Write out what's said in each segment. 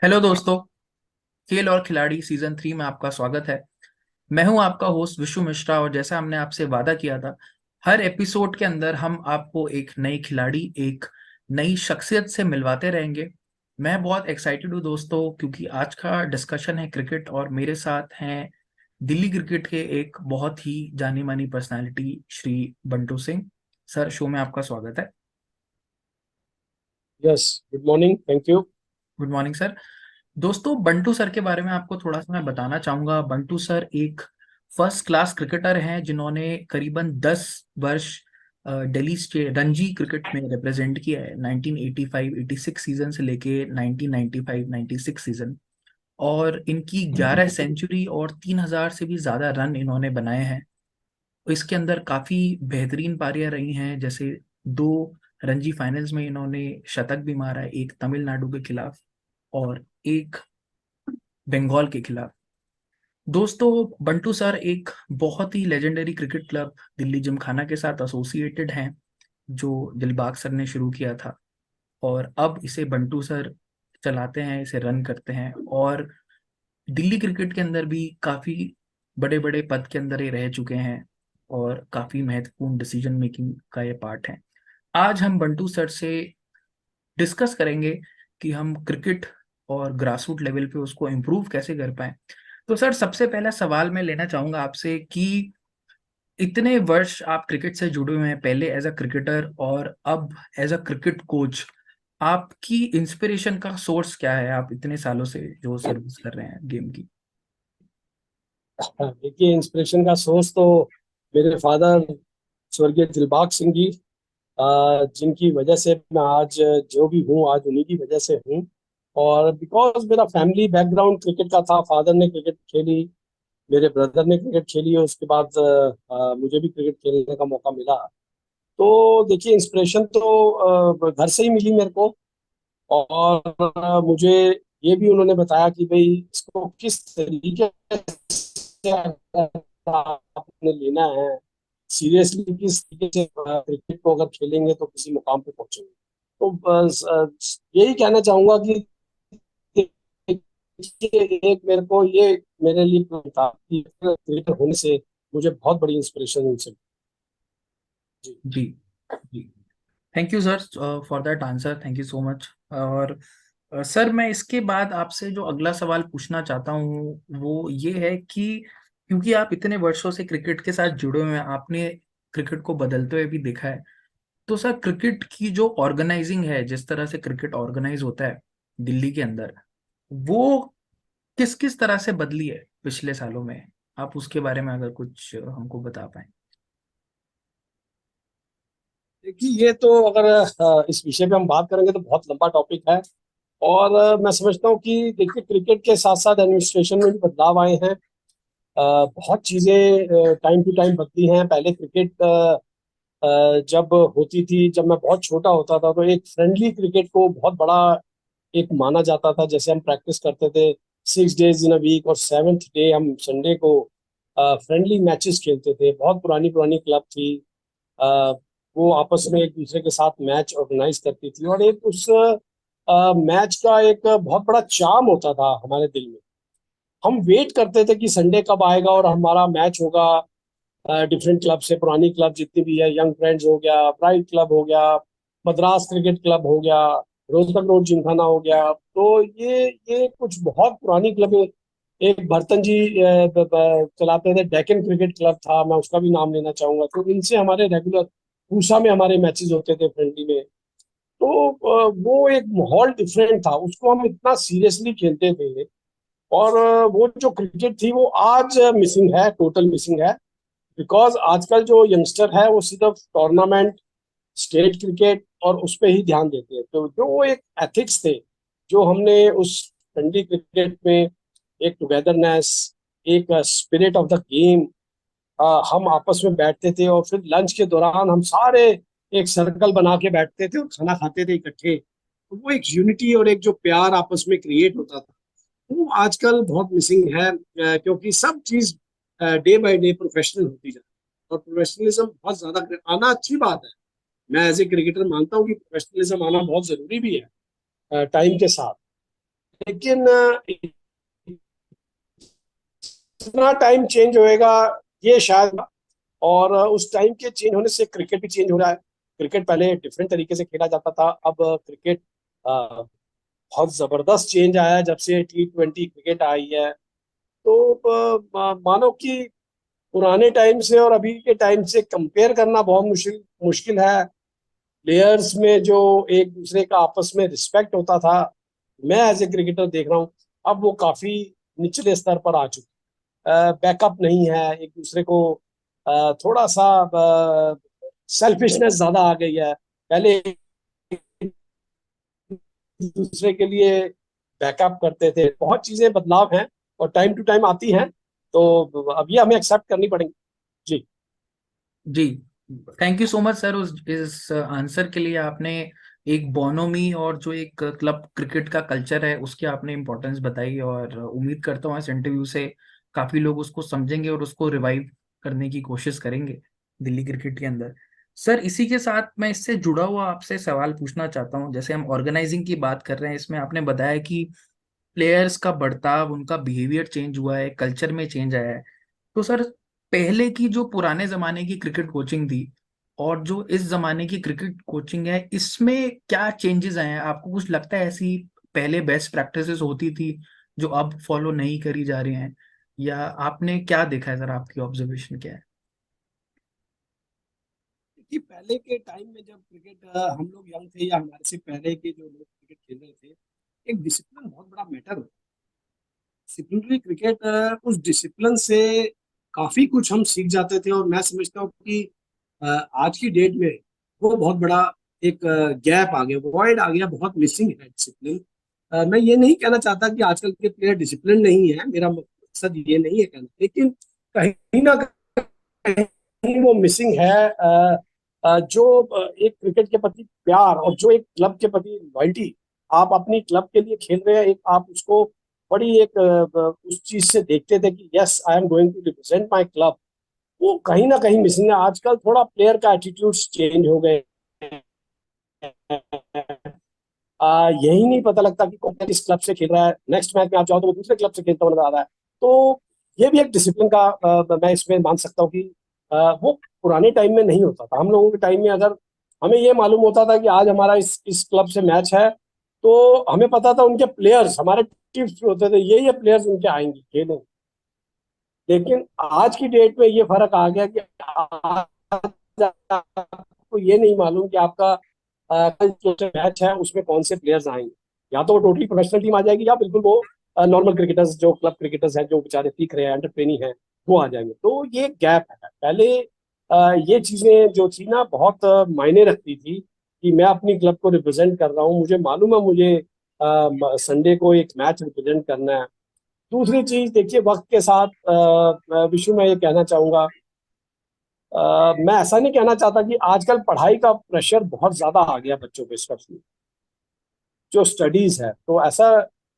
Hello दोस्तों। खेल और खिलाड़ी सीजन 3 में आपका स्वागत है। मैं हूं आपका होस्ट विशु मिश्रा, और जैसा हमने आपसे वादा किया था, हर एपिसोड के अंदर हम आपको एक नई खिलाड़ी, एक नई शख्सियत से मिलवाते रहेंगे। मैं बहुत एक्साइटेड हूं दोस्तों, क्योंकि आज का डिस्कशन है क्रिकेट, और मेरे साथ हैं दिल्ली क्रिकेट के एक बहुत ही जानी मानी personality Shri Bantu Singh. Sir, show में आपका स्वागत है। Yes, good morning, thank you. Good morning sir. दोस्तों, बंटू सर के बारे में आपको थोड़ा सा मैं बताना चाहूंगा। बंटू सर एक फर्स्ट क्लास क्रिकेटर हैं, जिन्होंने करीबन 10 वर्ष दिल्ली स्टेट रणजी क्रिकेट में रिप्रेजेंट किया है, 1985-86 सीजन से लेके 1995-96 सीजन। और इनकी 11 सेंचुरी और 3,000 से भी ज्यादा रन इन्होंने बनाए हैं। इसके अंदर काफी बेहतरीन पारियां रही हैं, जैसे दो रणजी फाइनल्स में इन्होंने शतक भी मारा है, एक तमिलनाडु के खिलाफ और एक बंगाल के खिलाफ। दोस्तों, बंटू सर एक बहुत ही legendary cricket club Delhi Gymkhana के साथ एसोसिएटेड हैं, जो दिलबाग सर ने शुरू किया था। और अब इसे बंटू सर चलाते हैं, इसे रन करते हैं, और दिल्ली क्रिकेट के अंदर भी काफी बड़े बड़े पद के अंदर ये रह चुके हैं, और काफी महत्वपूर्ण डिसीजन मेकिंग का ये पार्ट है। आज हम बंटू सर से डिस्कस करेंगे कि हम क्रिकेट और ग्रासरूट लेवल पे उसको इम्प्रूव कैसे कर पाए। तो सर, सबसे पहला सवाल मैं लेना चाहूंगा आपसे कि इतने वर्ष आप क्रिकेट से जुड़े हुए हैं, पहले एज अ क्रिकेटर और अब एज अ क्रिकेट कोच, आपकी इंस्पिरेशन का सोर्स क्या है? आप इतने सालों से जो सर्विस कर रहे हैं गेम की। देखिए, इंस्पिरेशन का सोर्स तो मेरे फादर स्वर्गीय दिलबाग सिंह जी, जिनकी वजह से मैं आज जो भी हूँ, आज उन्हीं की वजह से हूँ। और बिकॉज मेरा फैमिली बैकग्राउंड क्रिकेट का था, फादर ने क्रिकेट खेली, मेरे ब्रदर ने क्रिकेट खेली, और उसके बाद मुझे भी क्रिकेट खेलने का मौका मिला। तो देखिए, इंस्पिरेशन तो घर से ही मिली मेरे को। और मुझे ये भी उन्होंने बताया कि भाई, इसको किस तरीके से अगर आपने लेना है, सीरियसली किस तरीके से क्रिकेट को अगर खेलेंगे तो किसी मुकाम पे पहुंचेंगे। तो बस यही कहना चाहूंगा कि देखिए, एक मेरे को ये मेरे लिए था कि क्रिकेटर होने से मुझे बहुत बड़ी इंस्पिरेशन उनसे जी। जी। जी। Thank you sir for that answer, thank you so much. और सर, मैं इसके बाद आपसे जो अगला सवाल पूछना चाहता हूँ वो ये है कि क्योंकि आप इतने वर्षों से क्रिकेट के साथ जुड़े हुए हैं, आपने क्रिकेट को बदलते हुए भी देखा है। तो सर, क्रिकेट की जो ऑर्गेनाइजिंग है, जिस तरह से क्रिकेट ऑर्गेनाइज होता है दिल्ली के अंदर, वो किस किस तरह से बदली है पिछले सालों में? आप उसके बारे में अगर कुछ हमको बता पाए। देखिए, ये तो अगर इस विषय पे हम बात करेंगे तो बहुत लंबा टॉपिक है। और मैं समझता हूँ कि देखिए, क्रिकेट के साथ साथ एडमिनिस्ट्रेशन में भी बदलाव आए हैं। बहुत चीजें टाइम टू टाइम बदली हैं। पहले क्रिकेट जब होती थी, जब मैं बहुत छोटा होता था, तो एक फ्रेंडली क्रिकेट को बहुत बड़ा एक माना जाता था। जैसे हम प्रैक्टिस करते थे 6 डेज इन अ वीक, और सेवेंथ डे हम संडे को फ्रेंडली मैचेस खेलते थे। बहुत पुरानी पुरानी क्लब थी, अ, वो आपस में एक दूसरे के साथ मैच ऑर्गेनाइज करती थी, और एक उस मैच का एक बहुत बड़ा चार्म होता था हमारे दिल में। हम वेट करते थे कि संडे कब आएगा और हमारा मैच होगा। डिफरेंट क्लब से, पुरानी क्लब जितनी भी है, यंग फ्रेंड्स हो गया, ब्राइट क्लब हो गया, मद्रास क्रिकेट क्लब हो गया, रोहतक रोड जिमखाना हो गया। तो ये कुछ बहुत पुरानी क्लब है। एक बर्तन जी चलाते थे, डेक्कन क्रिकेट क्लब था, मैं उसका भी नाम लेना चाहूंगा। तो इनसे हमारे रेगुलर पूसा में हमारे मैचेस होते थे, फ्रेंडली में। तो वो एक माहौल डिफरेंट था, उसको हम इतना सीरियसली खेलते थे। और वो जो क्रिकेट थी वो आज मिसिंग है, टोटल मिसिंग है। बिकॉज आजकल जो यंगस्टर है वो सिर्फ टूर्नामेंट, स्टेट क्रिकेट और उस पर ही ध्यान देते हैं। तो जो वो एक एथिक्स थे, जो हमने उस ठंडी क्रिकेट में, एक टुगेदरनेस, एक स्पिरिट ऑफ द गेम, हम आपस में बैठते थे, और फिर लंच के दौरान हम सारे एक सर्कल बना के बैठते थे और खाना खाते थे इकट्ठे। तो वो एक यूनिटी और एक जो प्यार आपस में क्रिएट होता था, वो आजकल बहुत मिसिंग है। क्योंकि सब चीज डे बाय डे प्रोफेशनल होती जा रही है, और प्रोफेशनलिज्म बहुत ज्यादा आना अच्छी बात है। मैं एज ए क्रिकेटर मानता हूँ कि प्रोफेशनलिज्म आना बहुत जरूरी भी है टाइम के साथ। लेकिन इतना टाइम चेंज होएगा ये शायद, और उस टाइम के चेंज होने से क्रिकेट भी चेंज हो रहा है। क्रिकेट पहले डिफरेंट तरीके से खेला जाता था, अब क्रिकेट बहुत जबरदस्त चेंज आया है जब से T20 क्रिकेट आई है। तो मानो कि पुराने टाइम से और अभी के टाइम से कंपेयर करना बहुत मुश्किल मुश्किल है। प्लेयर्स में जो एक दूसरे का आपस में रिस्पेक्ट होता था, मैं एज ए क्रिकेटर देख रहा हूँ, अब वो काफी निचले स्तर पर आ चुकी। बैकअप नहीं है एक दूसरे को, थोड़ा सा सेल्फिशनेस ज्यादा आ गई है। पहले एक दूसरे के लिए बैकअप करते थे, बहुत चीजें बदलाव हैं और टाइम टू टाइम आती हैं, तो अब ये हमें एक्सेप्ट करनी पड़ेगी। जी। जी, thank you so much sir उस इस आंसर के लिए। आपने एक बोनोमी और जो एक क्लब क्रिकेट का कल्चर है उसकी आपने इम्पोर्टेंस बताई, और उम्मीद करता हूँ इस इंटरव्यू से काफी लोग उसको समझेंगे और उसको रिवाइव करने की कोशिश करेंगे दिल्ली क्रिकेट के अंदर। सर, इसी के साथ मैं इससे जुड़ा हुआ आपसे सवाल पूछना चाहता हूँ। जैसे हम ऑर्गेनाइजिंग की बात कर रहे हैं, इसमें आपने बताया कि प्लेयर्स का बर्ताव, उनका बिहेवियर चेंज हुआ है, कल्चर में चेंज आया है। तो सर, पहले की जो पुराने जमाने की क्रिकेट कोचिंग थी और जो इस जमाने की क्रिकेट कोचिंग है, इसमें क्या चेंजेस आए हैं? आपको कुछ लगता है ऐसी पहले बेस्ट प्रैक्टिसेस होती थी जो अब फॉलो नहीं करी जा रही हैं, या आपने क्या देखा है? सर, आपकी ऑब्जर्वेशन क्या है? कि पहले के टाइम में जब क्रिकेट हम लोग यंग थे या हमारे से पहले के जो लोग क्रिकेट खेल रहे थे, एक डिसिप्लिन बहुत बड़ा मैटर होता है। डिसिप्लिनरी क्रिकेट, उस डिसिप्लिन से काफी कुछ हम सीख जाते थे, और मैं समझता हूँ कि आज की डेट में वो बहुत बड़ा एक गैप आ गया, वॉइड आ गया, बहुत मिसिंग है डिसिप्लिन। मैं ये नहीं कहना चाहता कि आजकल के प्लेयर डिसिप्लिन नहीं है, मेरा मकसद ये नहीं है कहना, लेकिन कहीं ना कहीं वो मिसिंग है। जो एक क्रिकेट के प्रति प्यार और जो एक क्लब के प्रति लॉयल्टी, आप अपनी क्लब के लिए खेल रहे हैं, एक आप उसको बड़ी एक उस चीज से देखते थे कि yes I am going to represent my club, वो कहीं ना कहीं मिसिंग है। आजकल थोड़ा प्लेयर का एटीट्यूड चेंज हो गए हैं। यही नहीं पता लगता कि कौन किस क्लब से खेल रहा है, नेक्स्ट मैच में आप चाहो तो वो दूसरे क्लब से खेलता हुआ नजर आ रहा है। तो ये भी एक डिसिप्लिन का मैं इसमें मान सकता हूँ कि वो पुराने टाइम में नहीं होता था। हम लोगों के टाइम में अगर हमें ये मालूम होता था कि आज हमारा इस क्लब से मैच है, तो हमें पता था उनके प्लेयर्स, हमारे टिप्स जो होते थे ये प्लेयर्स उनके आएंगे खेलेंगे। लेकिन आज की डेट में ये फर्क आ गया कि आज आपको ये नहीं मालूम कि आपका कल जो मैच है उसमें कौन से प्लेयर्स आएंगे। या तो वो टोटली प्रोफेशनल टीम आ जाएगी, या बिल्कुल वो नॉर्मल क्रिकेटर्स, जो क्लब क्रिकेटर्स हैं जो बेचारे सीख रहे हैं, अंडर ट्रेनिंग है, वो आ जाएंगे। तो ये गैप है। पहले ये चीजें जो थी ना बहुत मायने रखती थी कि मैं अपनी क्लब को रिप्रेजेंट कर रहा हूँ, मुझे मालूम है मुझे संडे को एक मैच रिप्रेजेंट करना है। दूसरी चीज देखिए, वक्त के साथ विशु मैं ये कहना चाहूंगा, मैं ऐसा नहीं कहना चाहता कि आजकल पढ़ाई का प्रेशर बहुत ज्यादा आ गया बच्चों पे, स्पेशली जो स्टडीज है। तो ऐसा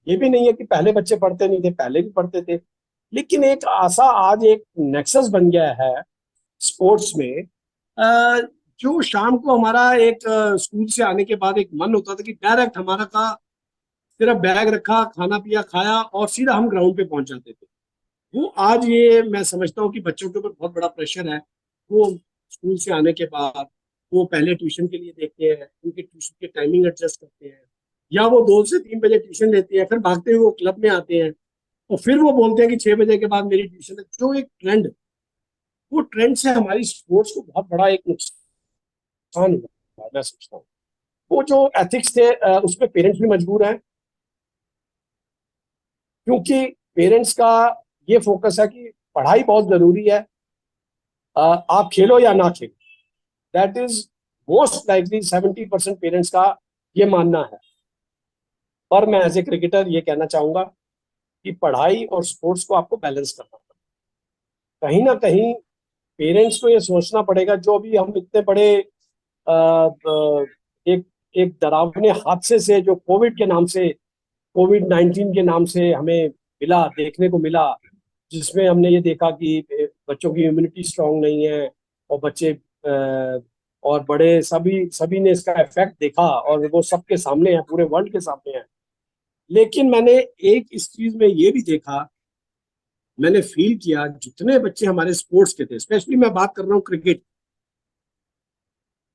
ये भी नहीं है कि पहले बच्चे पढ़ते नहीं थे, पहले भी पढ़ते थे, लेकिन एक ऐसा आज एक नेक्सस बन गया है स्पोर्ट्स में। अ, जो शाम को हमारा एक स्कूल से आने के बाद एक मन होता था कि डायरेक्ट हमारा का सिर्फ बैग रखा, खाना पिया, खाया और सीधा हम ग्राउंड पे पहुंच जाते थे। वो आज ये मैं समझता हूँ कि बच्चों के ऊपर बहुत बड़ा प्रेशर है। वो स्कूल से आने के बाद वो पहले ट्यूशन के लिए देखते हैं, उनके ट्यूशन के टाइमिंग एडजस्ट करते हैं, या वो 2 से 3 बजे ट्यूशन लेते हैं, फिर भागते हुए वो क्लब में आते हैं, और फिर वो बोलते हैं कि 6 बजे के बाद मेरी ट्यूशन है। जो एक ट्रेंड, वो ट्रेंड से हमारी स्पोर्ट्स को बहुत बड़ा एक नुकसान हुआ है, मैं समझता हूँ। वो जो एथिक्स थे उस पर पेरेंट्स भी मजबूर हैं, क्योंकि पेरेंट्स का ये फोकस है कि पढ़ाई बहुत जरूरी है, आप खेलो या ना खेलो, that is most likely 70% parents का ये मानना है। पर मैं एज ए क्रिकेटर ये कहना चाहूंगा कि पढ़ाई और स्पोर्ट्स को आपको बैलेंस करना पड़ेगा। कहीं ना कहीं पेरेंट्स को ये सोचना पड़ेगा, जो अभी हम इतने बड़े एक एक डरावने हादसे से जो कोविड 19 के नाम से हमें मिला, देखने को मिला, जिसमें हमने ये देखा कि बच्चों की इम्यूनिटी स्ट्रांग नहीं है, और बच्चे और बड़े सभी सभी ने इसका इफेक्ट देखा, और वो सबके सामने है, पूरे वर्ल्ड के सामने है। लेकिन मैंने एक इस चीज में ये भी देखा, मैंने फील किया, जितने बच्चे हमारे स्पोर्ट्स के थे, स्पेशली मैं बात कर रहा हूँ क्रिकेट,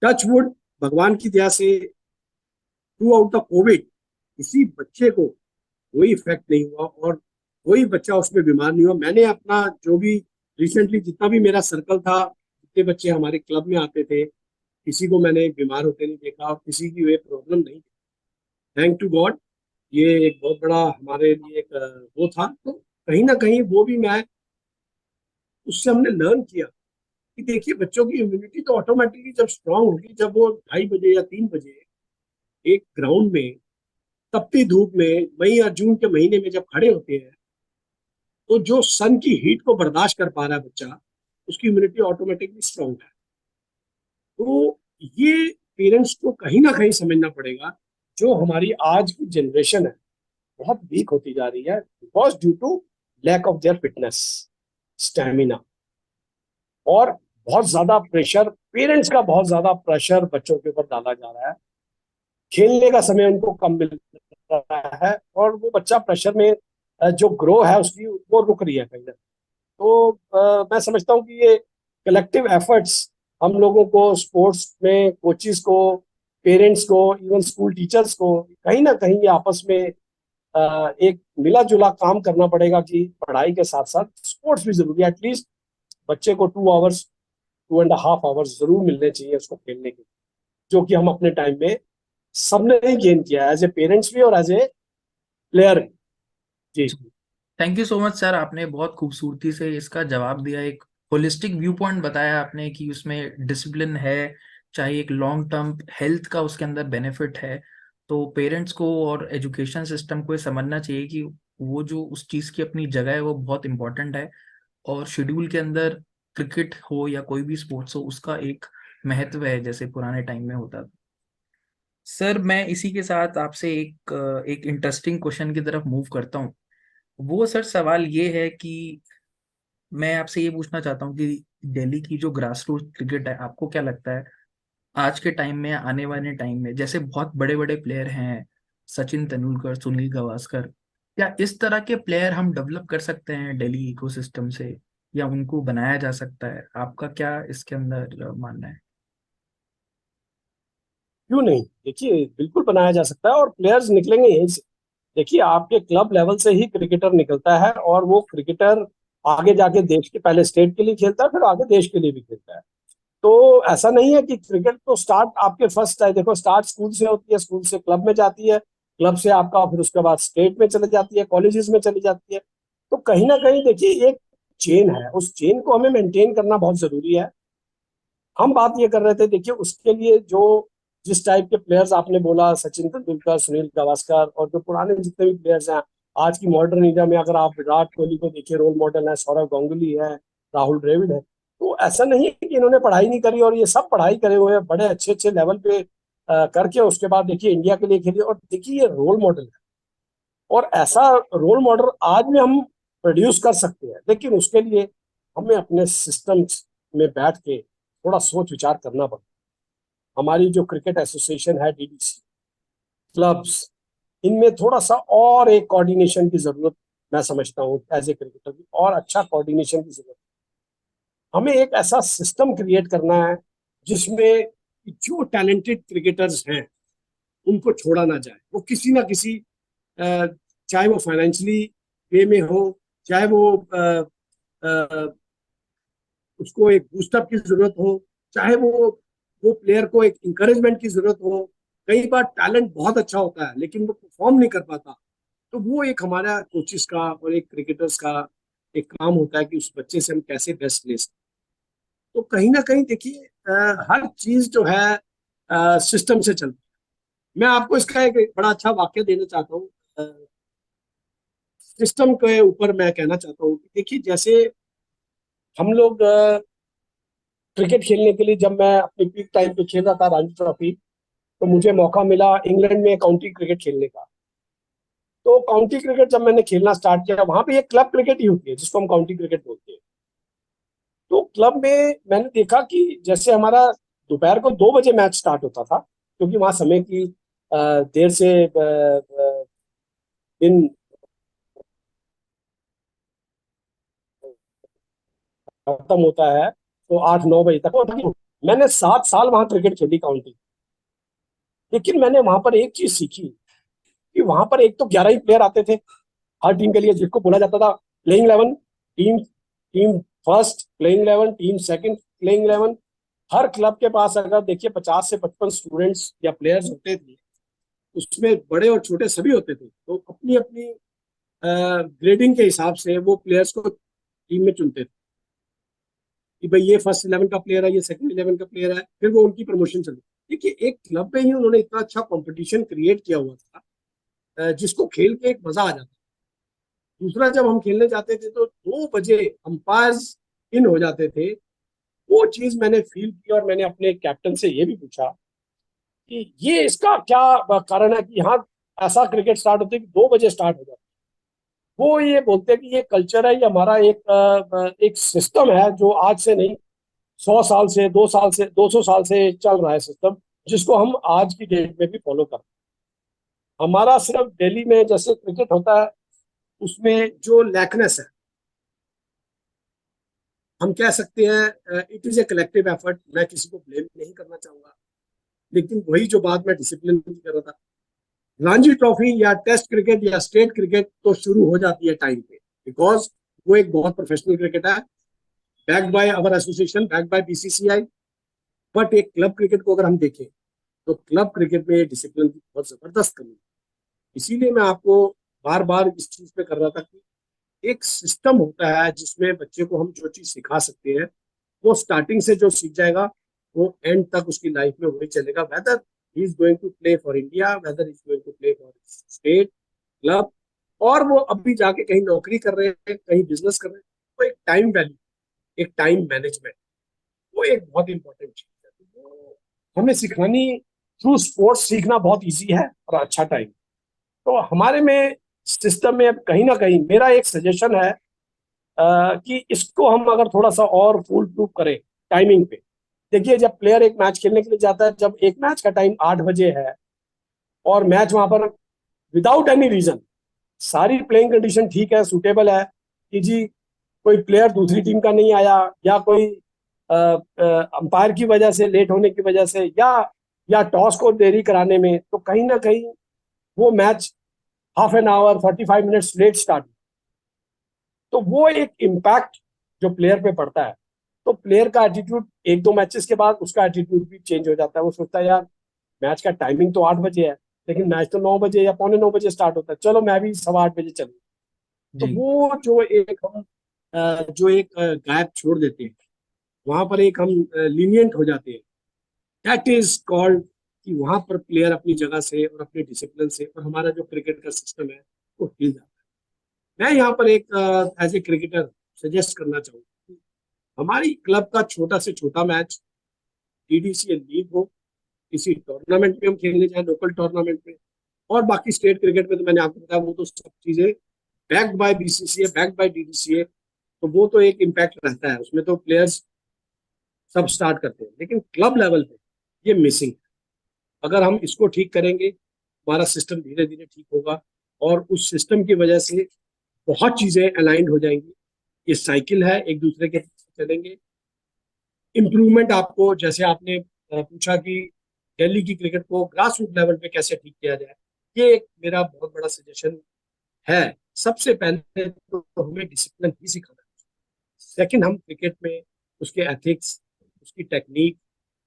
टच वुड, भगवान की दया से थ्रू आउट द कोविड किसी बच्चे को कोई इफेक्ट नहीं हुआ और कोई बच्चा उसमें बीमार नहीं हुआ। मैंने अपना जो भी रिसेंटली जितना भी मेरा सर्कल था, जितने बच्चे हमारे क्लब में आते थे, किसी को मैंने बीमार होते नहीं देखा और किसी की वे प्रॉब्लम नहीं। थैंक टू गॉड, ये एक बहुत बड़ा हमारे लिए एक वो था। तो कहीं ना कहीं वो भी मैं, उससे हमने लर्न किया कि देखिए बच्चों की इम्यूनिटी तो ऑटोमेटिकली जब स्ट्रांग होगी, जब वो 2:30 बजे या 3 बजे एक ग्राउंड में तपती धूप में मई या जून के महीने में जब खड़े होते हैं, तो जो सन की हीट को बर्दाश्त कर पा रहा है बच्चा, उसकी इम्यूनिटी ऑटोमेटिकली स्ट्रांग है। तो ये पेरेंट्स को कहीं ना कहीं समझना पड़ेगा, जो हमारी आज की जनरेशन है बहुत वीक होती जा रही है, because due to lack of their fitness, stamina, और बहुत ज्यादा प्रेशर, पेरेंट्स का बहुत ज्यादा प्रेशर बच्चों के ऊपर डाला जा रहा है। खेलने का समय उनको कम मिल रहा है और वो बच्चा प्रेशर में जो ग्रो है उसकी वो रुक रही है कहीं ना। तो मैं समझता हूँ कि ये कलेक्टिव एफर्ट्स, हम लोगों को स्पोर्ट्स में कोचिज को, पेरेंट्स को, इवन स्कूल टीचर्स को कहीं ना कहीं ये आपस में एक मिला जुला काम करना पड़ेगा कि पढ़ाई के साथ साथ स्पोर्ट्स भी जरूरी है। एटलीस्ट बच्चे को 2 आवर्स, 2.5 आवर्स जरूर मिलने चाहिए उसको खेलने के, जो कि हम अपने टाइम में सबने ही गेन किया है, एज ए पेरेंट्स भी और एज ए प्लेयर। जी। Thank you so much sir, आपने बहुत खूबसूरती से इसका जवाब दिया। एक होलिस्टिक व्यू पॉइंट बताया आपने कि उसमें डिसिप्लिन है, चाहे एक लॉन्ग टर्म हेल्थ का उसके अंदर बेनिफिट है। तो पेरेंट्स को और एजुकेशन सिस्टम को ये समझना चाहिए कि वो जो उस चीज़ की अपनी जगह है वो बहुत इंपॉर्टेंट है, और शेड्यूल के अंदर क्रिकेट हो या कोई भी स्पोर्ट्स हो उसका एक महत्व है जैसे पुराने टाइम में होता था। सर मैं इसी के साथ आपसे एक इंटरेस्टिंग क्वेश्चन की तरफ मूव करता हूँ। वो सर सवाल ये है कि मैं आपसे ये पूछना चाहता हूँ कि दिल्ली की जो ग्रास रूट क्रिकेट है, आपको क्या लगता है आज के टाइम में, आने वाले टाइम में, जैसे बहुत बड़े बड़े प्लेयर हैं, सचिन तेंदुलकर, सुनील गावस्कर, क्या इस तरह के प्लेयर हम डेवलप कर सकते हैं दिल्ली इकोसिस्टम से, या उनको बनाया जा सकता है? आपका क्या इसके अंदर मानना है? क्यों नहीं, देखिए बिल्कुल बनाया जा सकता है और प्लेयर्स निकलेंगे यहीं से। देखिए आपके क्लब लेवल से ही क्रिकेटर निकलता है और वो क्रिकेटर आगे जाके देश के, पहले स्टेट के लिए खेलता है फिर आगे देश के लिए भी खेलता है। तो ऐसा नहीं है कि क्रिकेट तो स्टार्ट आपके फर्स्ट है, देखो स्टार्ट स्कूल से होती है, स्कूल से क्लब में जाती है, क्लब से आपका फिर उसके बाद स्टेट में चले जाती है, कॉलेजेस में चली जाती है। तो कहीं ना कहीं देखिए एक चेन है, उस चेन को हमें मेंटेन करना बहुत जरूरी है। हम बात ये कर रहे थे, देखिए उसके लिए जो जिस टाइप के प्लेयर्स आपने बोला, सचिन तेंदुलकर, सुनील गावस्कर, और जो पुराने जितने भी प्लेयर्स हैं आज की मॉडर्न इंडिया में, अगर आप विराट कोहली को देखिए रोल मॉडल है, सौरव गांगुली है, राहुल द्रविड़ है। तो ऐसा नहीं है कि इन्होंने पढ़ाई नहीं करी, और ये सब पढ़ाई करे हुए हैं बड़े अच्छे अच्छे लेवल पे करके उसके बाद देखिए इंडिया के लिए खेले, और देखिए ये रोल मॉडल है। और ऐसा रोल मॉडल आज भी हम प्रोड्यूस कर सकते हैं, लेकिन उसके लिए हमें अपने सिस्टम में बैठ के थोड़ा सोच विचार करना पड़ता है। हमारी जो क्रिकेट एसोसिएशन है, डीडीसी, क्लब्स, इनमें थोड़ा सा और एक कोऑर्डिनेशन की जरूरत, मैं समझता हूँ एज ए क्रिकेटर की, और अच्छा कोऑर्डिनेशन की जरूरत। हमें एक ऐसा सिस्टम क्रिएट करना है जिसमें जो टैलेंटेड क्रिकेटर्स हैं उनको छोड़ा ना जाए, वो किसी ना किसी चाहे वो फाइनेंशियली वे में हो, चाहे वो उसको एक बूस्टअप की जरूरत हो, चाहे वो प्लेयर को एक इंकरेजमेंट की जरूरत हो। कई बार टैलेंट बहुत अच्छा होता है लेकिन वो परफॉर्म नहीं कर पाता, तो वो एक हमारा कोचिस का और एक क्रिकेटर्स का एक काम होता है कि उस बच्चे से हम कैसे बेस्ट ले सकते। तो कहीं ना कहीं देखिए हर चीज जो है सिस्टम से चलती है। मैं आपको इसका एक बड़ा अच्छा वाक्य देना चाहता हूँ सिस्टम के ऊपर। मैं कहना चाहता हूँ कि देखिए जैसे हम लोग क्रिकेट खेलने के लिए, जब मैं अपने पीक टाइम पे खेल रहा था रणजी ट्रॉफी, तो मुझे मौका मिला इंग्लैंड में काउंटी क्रिकेट खेलने का। तो काउंटी क्रिकेट जब मैंने खेलना स्टार्ट किया, वहां पे एक क्लब क्रिकेट ही होती है जिसको हम काउंटी क्रिकेट बोलते हैं। तो क्लब में मैंने देखा कि जैसे हमारा दोपहर को 2 बजे मैच स्टार्ट होता था, क्योंकि वहां समय की देर से दिन खत्म होता है तो 8-9 बजे तक होता है। मैंने 7 साल वहां क्रिकेट खेली काउंटी, लेकिन मैंने वहां पर एक चीज सीखी कि वहां पर एक तो 11 ही प्लेयर आते थे हर टीम के लिए, जिसको बोला जाता था playing 11, team team first playing 11, team second playing 11। हर क्लब के पास अगर देखिए 50 से 55 स्टूडेंट्स या प्लेयर्स होते थे, उसमें बड़े और छोटे सभी होते थे, तो अपनी अपनी ग्रेडिंग के हिसाब से वो प्लेयर्स को टीम में चुनते थे कि भाई ये फर्स्ट 11 का प्लेयर है, ये सेकंड 11 का प्लेयर है, फिर वो उनकी प्रमोशन चली। देखिए एक क्लब में ही उन्होंने इतना अच्छा कंपटीशन क्रिएट किया हुआ था, जिसको खेल के एक मजा आ जाता। दूसरा, जब हम खेलने जाते थे तो 2 बजे अंपायर्स इन हो जाते थे। वो चीज मैंने फील की और मैंने अपने कैप्टन से ये भी पूछा कि ये इसका क्या कारण है कि यहाँ ऐसा क्रिकेट स्टार्ट होता है कि 2 बजे स्टार्ट हो जाता है। वो ये बोलते हैं कि ये कल्चर है, ये हमारा एक सिस्टम है जो आज से नहीं, 100 साल से, 2 साल से, 200 साल से चल रहा है सिस्टम, जिसको हम आज की डेट में भी फॉलो करते हैं। हमारा सिर्फ दिल्ली में जैसे क्रिकेट होता है, उसमें जो लैकनेस है, हम कह सकते हैं it is a collective effort. मैं किसी को ब्लेम नहीं करना चाहूंगा, लेकिन वही जो बात मैं डिसिप्लिन की कर रहा था, रणजी ट्रॉफी या टेस्ट क्रिकेट या स्टेट क्रिकेट तो शुरू हो जाती है टाइम पे, बिकॉज वो एक बहुत प्रोफेशनल क्रिकेट है, backed by our association, backed by BCCI. But एक क्लब क्रिकेट को अगर हम देखें तो क्लब क्रिकेट में डिसिप्लिन की बहुत जबरदस्त कमी है। इसीलिए मैं आपको बार बार इस चीज पे कर रहा था कि एक सिस्टम होता है जिसमें बच्चे को हम जो चीज सिखा सकते हैं, वो स्टार्टिंग से जो सीख जाएगा वो एंड तक उसकी लाइफ में वही चलेगा, whether he is going to play for India, whether is going to play for state club, और वो अभी जाके कहीं नौकरी कर रहे हैं, कहीं बिजनेस कर रहे हैं। तो एक टाइम वैल्यू, एक टाइम मैनेजमेंट, वो एक बहुत इंपॉर्टेंट चीज है। तो वो हमें सिखानी थ्रू स्पोर्ट्स, सीखना बहुत इजी है और अच्छा टाइम। तो हमारे में सिस्टम में अब कहीं ना कहीं मेरा एक सजेशन है कि इसको हम अगर थोड़ा सा और फुल प्रूफ करें टाइमिंग पे। देखिए जब प्लेयर एक मैच खेलने के लिए जाता है, जब एक मैच का टाइम 8 बजे है और मैच वहां पर विदाउट एनी रीजन, सारी प्लेइंग कंडीशन ठीक है, सूटेबल है कि जी कोई प्लेयर दूसरी टीम का नहीं आया, या कोई अंपायर की वजह से, लेट होने की वजह से, या टॉस को देरी कराने में, तो कहीं ना कहीं वो match half an hour 45 minutes let start, तो वो एक इम्पैक्ट जो प्लेयर पे पड़ता है। तो प्लेयर का एटीट्यूड 1-2 मैचेस के बाद उसका एटीट्यूड भी चेंज हो जाता है। वो सोचता है यार मैच का टाइमिंग तो 8 बजे है, लेकिन मैच तो 9 बजे या पौने 9 बजे स्टार्ट होता है, चलो मैं भी 8:15 बजे चलूँ। तो जी वो जो एक गैप छोड़ देते हैं, वहां पर एक हम लीनियंट हो जाते हैं, दैट इज कॉल्ड कि वहां पर प्लेयर अपनी जगह से और अपने डिसिप्लिन से, और हमारा जो क्रिकेट का सिस्टम है वो हिल जाता है। मैं यहाँ पर एक एज ए क्रिकेटर सजेस्ट करना चाहूंगा, हमारी क्लब का छोटा से छोटा मैच डीडीसीए लीग हो, किसी टूर्नामेंट में हम खेलने जाए, लोकल टूर्नामेंट में, और बाकी स्टेट क्रिकेट में तो मैंने आपको बताया वो तो सब चीजें backed by BCCI, backed by DDCA, तो वो तो एक इम्पैक्ट रहता है, उसमें तो प्लेयर्स सब स्टार्ट करते हैं। लेकिन क्लब लेवल पे ये मिसिंग है। अगर हम इसको ठीक करेंगे, हमारा सिस्टम धीरे धीरे ठीक होगा, और उस सिस्टम की वजह से बहुत चीजें अलाइंड हो जाएंगी। ये साइकिल है, एक दूसरे के चलेंगे। इम्प्रूवमेंट आपको, जैसे आपने पूछा कि दिल्ली की क्रिकेट को ग्रास रूट लेवल पे कैसे ठीक किया जाए, ये एक मेरा बहुत बड़ा सजेशन है। सबसे पहले तो हमें डिसिप्लिन ही सिखाना है। सेकंड, हम क्रिकेट में उसके एथिक्स, उसकी टेक्निक,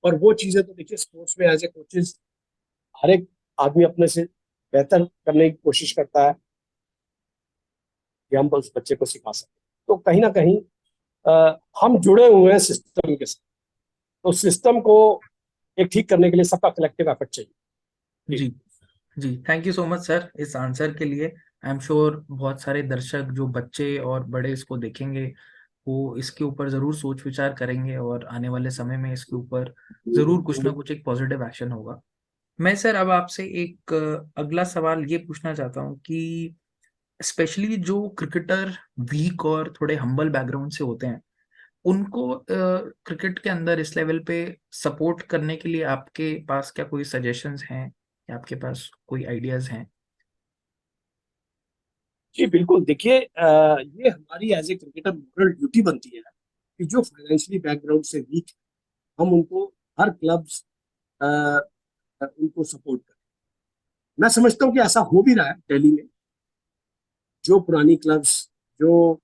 और वो चीजें तो देखिए स्पोर्ट्स में एज ए कोचेज हर एक आदमी अपने से बेहतर करने की कोशिश करता है कि हम उस बच्चे को सिखा सकें। तो कहीं ना कहीं हम जुड़े हुए हैं सिस्टम के साथ, तो सिस्टम को एक ठीक करने के लिए सबका कलेक्टिव एफर्ट चाहिए। जी जी, thank you so much sir इस आंसर के लिए। आई एम श्योर बहुत सारे दर्शक जो बच्चे और बड़े इसको देखेंगे वो इसके ऊपर जरूर सोच विचार करेंगे और आने वाले समय में इसके ऊपर जरूर कुछ ना कुछ एक पॉजिटिव एक्शन होगा। मैं सर अब आपसे एक अगला सवाल ये पूछना चाहता हूँ कि स्पेशली जो क्रिकेटर वीक और थोड़े हम्बल बैकग्राउंड से होते हैं, उनको क्रिकेट के अंदर इस लेवल पे सपोर्ट करने के लिए आपके पास क्या कोई सजेशंस हैं या आपके पास कोई आइडियाज हैं? जी बिल्कुल, देखिए ये हमारी as a cricketer moral duty बनती है कि जो फाइनेंशियली बैकग्राउंड से वीक, हम उनको हर क्लब्स उनको सपोर्ट करें। मैं समझता हूँ कि ऐसा हो भी रहा है दिल्ली में। जो पुरानी क्लब्स, जो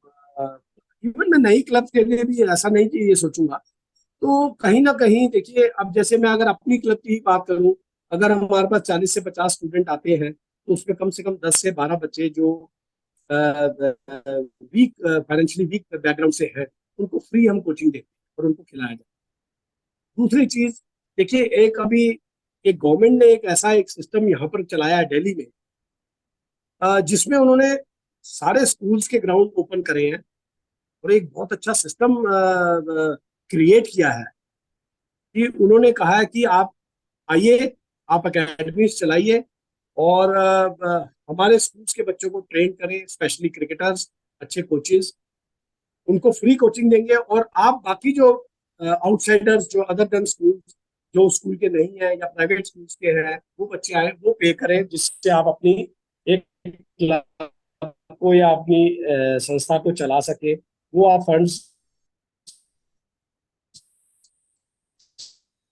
इवन मैं नई क्लब के लिए भी ऐसा नहीं कि ये सोचूंगा, तो कहीं ना कहीं देखिए, अब जैसे मैं अगर अपनी क्लब की ही बात करूं, अगर हमारे पास 40 से 50 स्टूडेंट आते हैं, तो उसमें कम से कम 10 से 12 बच्चे जो वीक, फाइनेंशियली वीक बैकग्राउंड से हैं, उनको फ्री हम कोचिंग देते हैं और उनको खिलाया जाता है। दूसरी चीज, देखिए एक अभी एक गवर्नमेंट ने एक ऐसा एक सिस्टम यहाँ पर चलाया है दिल्ली में, जिसमें उन्होंने सारे स्कूल्स के ग्राउंड ओपन करे हैं और एक बहुत अच्छा सिस्टम क्रिएट किया है कि उन्होंने कहा है कि आप आइए, आप अकेडमीज चलाइए और हमारे स्कूल्स के बच्चों को ट्रेन करें, स्पेशली क्रिकेटर्स, अच्छे कोचेस, उनको फ्री कोचिंग देंगे। और आप बाकी जो आउटसाइडर्स, जो अदर देन स्कूल, जो स्कूल के नहीं है या प्राइवेट स्कूल्स के हैं, वो बच्चे आए, वो पे करें, जिससे आप अपनी एक क्लब को या अपनी संस्था को चला सके। वो आप फंड्स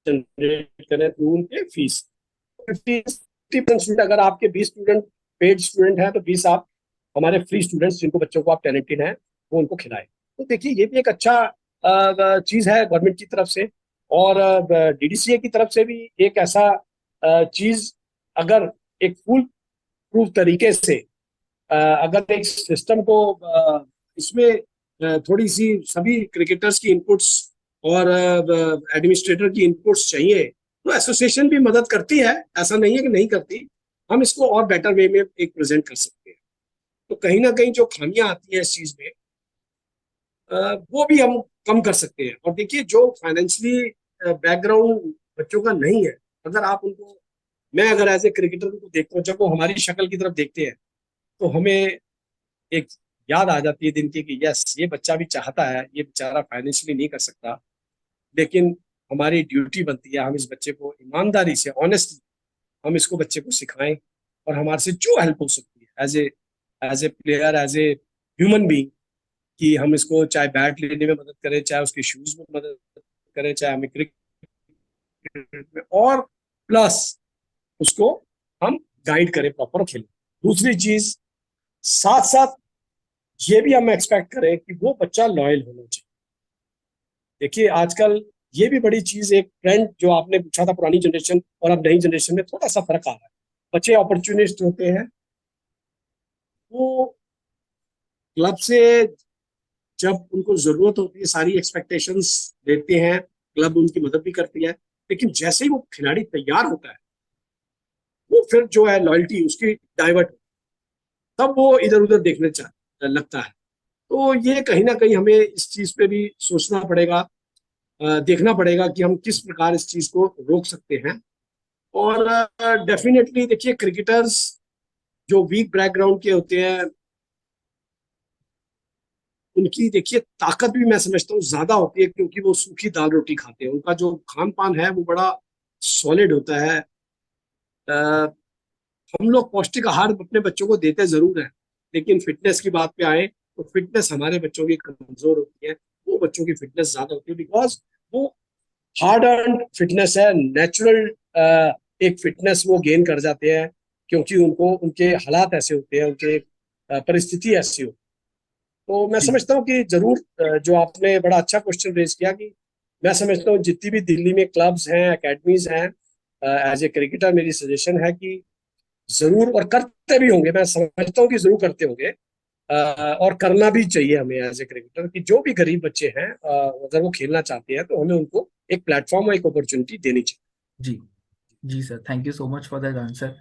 जनरेट करें थ्रू उनके फीस। 50% अगर आपके 20 स्टूडेंट पेड स्टूडेंट हैं, तो 20 आप हमारे फ्री स्टूडेंट्स, जिनको बच्चों को आप टैलेंटेड हैं, वो उनको खिलाएं। तो देखिए ये भी एक अच्छा चीज है गवर्नमेंट की तरफ से। और डीडीसीए की तरफ से भी एक ऐसा चीज, अगर एक फुल प्रूफ तरीके से अगर एक सिस्टम को इसमें थोड़ी सी सभी क्रिकेटर्स की इनपुट्स और एडमिनिस्ट्रेटर की इनपुट्स चाहिए, तो एसोसिएशन भी मदद करती है, ऐसा नहीं है कि नहीं करती। हम इसको और बेटर वे में एक प्रेजेंट कर सकते हैं। तो कहीं ना कहीं जो खामियां आती हैं इस चीज में, वो भी हम कम कर सकते हैं। और देखिए जो फाइनेंशियली बैकग्राउंड बच्चों का नहीं है, अगर आप उनको, मैं अगर एज ए क्रिकेटर उनको देखता हूँ, जब वो हमारी शक्ल की तरफ देखते हैं, तो हमें एक याद आ जाती है दिन की कि यस, ये बच्चा भी चाहता है, ये बेचारा फाइनेंशियली नहीं कर सकता, लेकिन हमारी ड्यूटी बनती है हम इस बच्चे को ईमानदारी से, ऑनेस्टली, हम इसको बच्चे को सिखाएं। और हमारे से जो हेल्प हो सकती है as a player, as a human being, कि हम इसको चाहे बैट लेने में मदद करें, चाहे उसके शूज में मदद करें, चाहे हमें क्रिकेट में, और प्लस उसको हम गाइड करें प्रॉपर खेलें। दूसरी चीज, साथ साथ ये भी हम एक्सपेक्ट करें कि वो बच्चा लॉयल होना चाहिए। देखिए आजकल ये भी बड़ी चीज, एक ट्रेंड जो आपने पूछा था, पुरानी जनरेशन और अब नई जनरेशन में थोड़ा सा फर्क आ रहा है। बच्चे अपॉर्चुनिस्ट होते हैं, वो क्लब से जब उनको जरूरत होती है सारी एक्सपेक्टेशंस देते हैं, क्लब उनकी मदद भी करती है, लेकिन जैसे ही वो खिलाड़ी तैयार होता है, वो फिर जो है लॉयल्टी उसकी डाइवर्ट, तब वो इधर उधर देखने लगता है। तो ये कहीं ना कहीं हमें इस चीज पे भी सोचना पड़ेगा, देखना पड़ेगा कि हम किस प्रकार इस चीज को रोक सकते हैं। और डेफिनेटली देखिए क्रिकेटर्स जो वीक बैकग्राउंड के होते हैं, उनकी देखिए ताकत भी मैं समझता हूँ ज्यादा होती है, क्योंकि वो सूखी दाल रोटी खाते हैं, उनका जो खान पान है वो बड़ा सॉलिड होता है। आ, हम लोग पौष्टिक आहार अपने बच्चों को देते जरूर हैं, लेकिन फिटनेस की बात पे आए तो फिटनेस हमारे बच्चों की कमजोर होती है, वो बच्चों की फिटनेस ज्यादा होती है, बिकॉज वो हार्ड अर्न फिटनेस है, नेचुरल एक फिटनेस वो गेन कर जाते हैं, क्योंकि उनको उनके हालात ऐसे होते हैं, उनके परिस्थिति ऐसी हो। तो मैं जी समझता हूँ कि जरूर जो आपने बड़ा अच्छा क्वेश्चन रेज किया, कि मैं समझता हूँ जितनी भी दिल्ली में क्लब्स हैं, एकेडमीज हैं, एज ए क्रिकेटर मेरी सजेशन है कि जरूर, और करते भी होंगे, मैं समझता हूँ कि जरूर करते होंगे, और करना भी चाहिए हमें एज ए क्रिकेटर, कि जो भी गरीब बच्चे हैं, अगर वो खेलना चाहते हैं, तो हमें उनको एक प्लेटफॉर्म और एक अपॉर्चुनिटी देनी चाहिए। जी जी sir, thank you so much for that answer.